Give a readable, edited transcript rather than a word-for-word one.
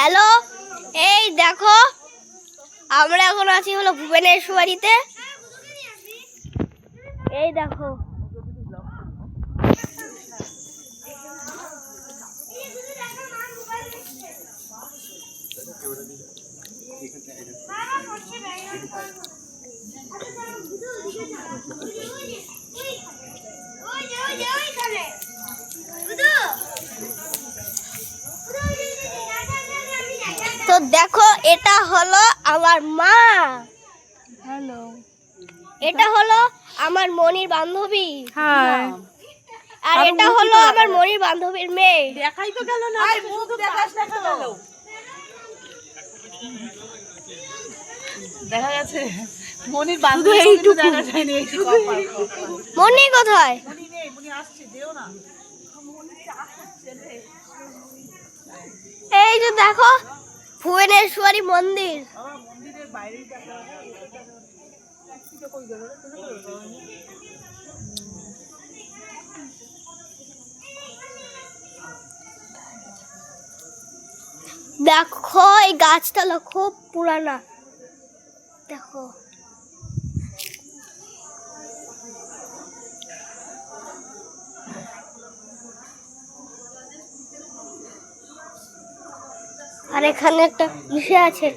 Hello, এই দেখো আমরা এখন আছি হলো ভুবনেশ্বরীতে। এই দেখো তো দেখো এটা হলো আমার মা। হ্যালো, এটা হলো আমার মনির বান্ধবী। হাই। আর এটা হলো আমার মনির বান্ধবীর মেয়ে। দেখাই তো গেল না, মুখ দেখাস দেখা গেল। দেখা গেছে মনির বান্ধবী কিন্তু দেখা যায়নি। মনি কোথায়? মনি নেই, মনি আসছে, দেও না। এই যে দেখো ভুবনেশ্বরী মন্দির। মন্দিরের বাইরেই দেখা দেখো এই গাছটা খুব পুরানা। দেখো আর এখানে একটা ইসে আছে।